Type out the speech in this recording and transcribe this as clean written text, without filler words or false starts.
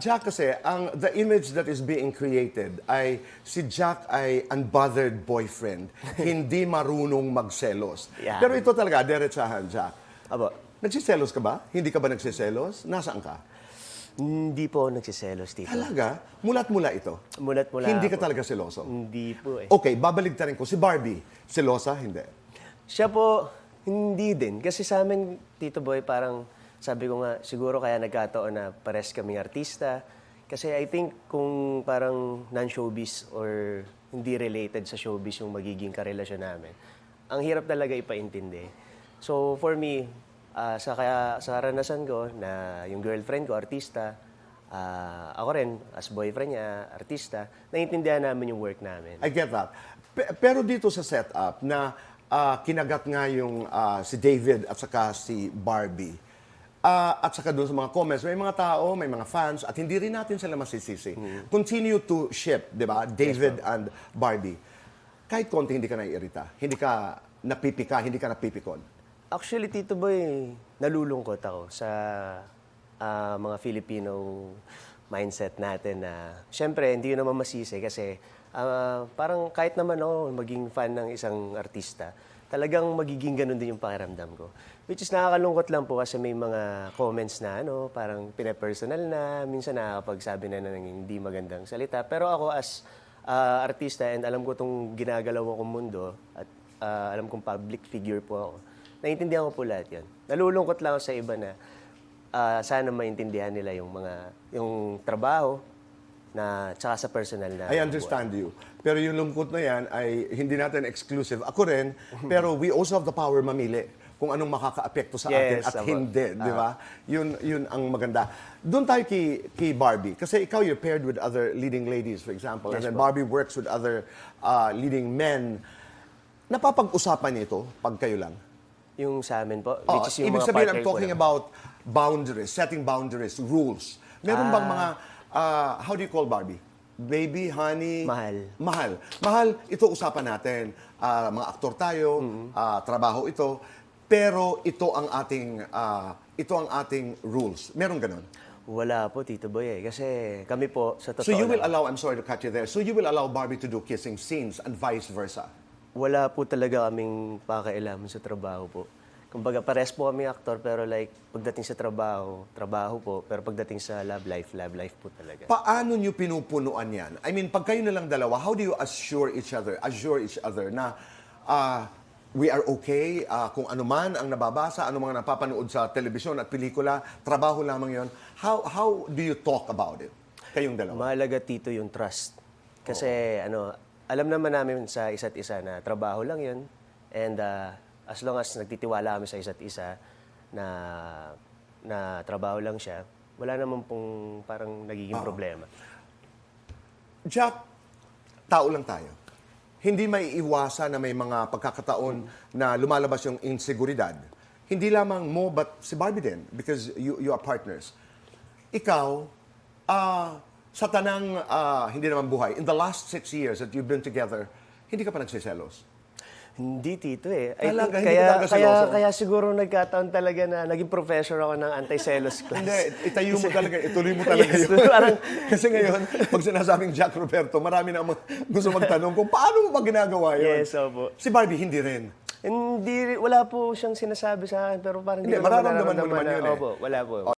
Jack kasi, the image that is being created ay si Jack ay unbothered boyfriend, hindi marunong magselos. Yeah. Pero ito talaga, diretsahan, Jack. Abo, Nagsiselos ka ba? Hindi ka ba nagsiselos? Nasaan ka? hindi po ako nagsiselos, tito. Talaga? Mulat-mula ito? Mulat-mula Hindi ka po. talaga seloso? Hindi po eh. Okay, babaligtarin ko. Si Barbie, selosa? Hindi. Siya po, hindi din. Kasi sa amin, Tito Boy, parang sabi ko nga, siguro kaya nagkataon na pares kaming artista. Kasi I think kung parang non-showbiz or hindi related sa showbiz yung magiging karelasyon namin, ang hirap talaga ipaintindi. So for me, sa karanasan ko na yung girlfriend ko, artista, ako rin, as boyfriend niya, artista, naiintindihan namin yung work namin. I get that. Pero dito sa setup na kinagat nga yung si David at saka si Barbie, at saka doon sa mga comments, may mga tao, may mga fans, at hindi rin natin sila masisisi. Continue to ship, di ba? David and Barbie. Kahit konti hindi ka naiirita, hindi ka napipika, hindi ka napipikon. Actually, Tito Boy, nalulungkot ako sa mga Filipino mindset natin na, syempre, hindi yun naman masisi kasi parang kahit naman ako maging fan ng isang artista, talagang magiging ganun din yung pakiramdam ko. Which is nakakalungkot lang po kasi may mga comments na parang pinapersonal na, minsan nakakapagsabi na ng hindi magandang salita. Pero ako as artista and alam ko itong ginagalaw akong mundo at alam kong public figure po ako, naiintindihan ko po lahat yan. Nalulungkot lang ako sa iba na sana maintindihan nila yung trabaho na tsaka sa personal na I understand you. Pero yung lungkot na yan ay hindi natin exclusive. Ako rin, pero we also have the power mamili kung anong makakaapekto sa atin at hindi, di ba? Yun ang maganda. Doon tayo kay Barbie. Kasi ikaw, you're paired with other leading ladies, for example. Yes, and then po. Barbie works with other leading men. Napapag-usapan niyo ito pag kayo lang? yung sa amin po, Oh, which is yung ibig mga sabihin, partner I'm ko talking naman. about boundaries, setting boundaries, rules. Meron bang mga, how do you call Barbie? Baby, honey? Mahal. Mahal. Mahal, ito usapan natin. Mga aktor tayo, trabaho ito. Pero ito ang ating rules. Meron ganun. Wala po, Tito Boy eh. Kasi kami po, sa totoo So you will lang, allow, I'm sorry to cut you there, so you will allow Barbie to do kissing scenes and vice versa? wala po talaga kaming pakialaman sa trabaho po. Kumbaga, pares po kami aktor, pero like, pagdating sa trabaho, trabaho po. Pero pagdating sa love life po talaga. Paano nyo pinupunuan yan? I mean, pag kayo na lang dalawa, how do you assure each other na we are okay, kung ano man ang nababasa, ano mga napapanood sa telebisyon at pelikula, trabaho lamang yon. How do you talk about it? Kayong dalawa. Mahalaga, Tito, yung trust. Kasi, alam naman namin sa isa't isa na trabaho lang yun. And as long as nagtitiwala kami sa isa't isa na trabaho lang siya, wala naman pong parang nagiging problema. Jack, tao lang tayo. Hindi may iwasan na may mga pagkakataon na lumalabas yung inseguridad. Hindi lamang mo, but si Barbie din, because you are partners. Ikaw, sa tanang, hindi naman buhay, in the last 6 years that you've been together, hindi ka pa nagsiselos? Hindi, Tito eh. I Talaga, think hindi ka talaga seloso? kaya siguro nagkataon talaga na naging professor ako ng anti-selos class. Hindi, itayo mo talaga, ituloy mo talaga Yes, yun. parang- Kasi ngayon, pag sinasabing Jack Roberto, marami na gusto magtanong kung paano mo ba ginagawa yun? Yes, opo. Si Barbie, hindi rin. Hindi, wala po siyang sinasabi sa akin, pero parang Hindi, ko naman mararamdaman mo nararamdaman naman yun eh. Opo, wala po.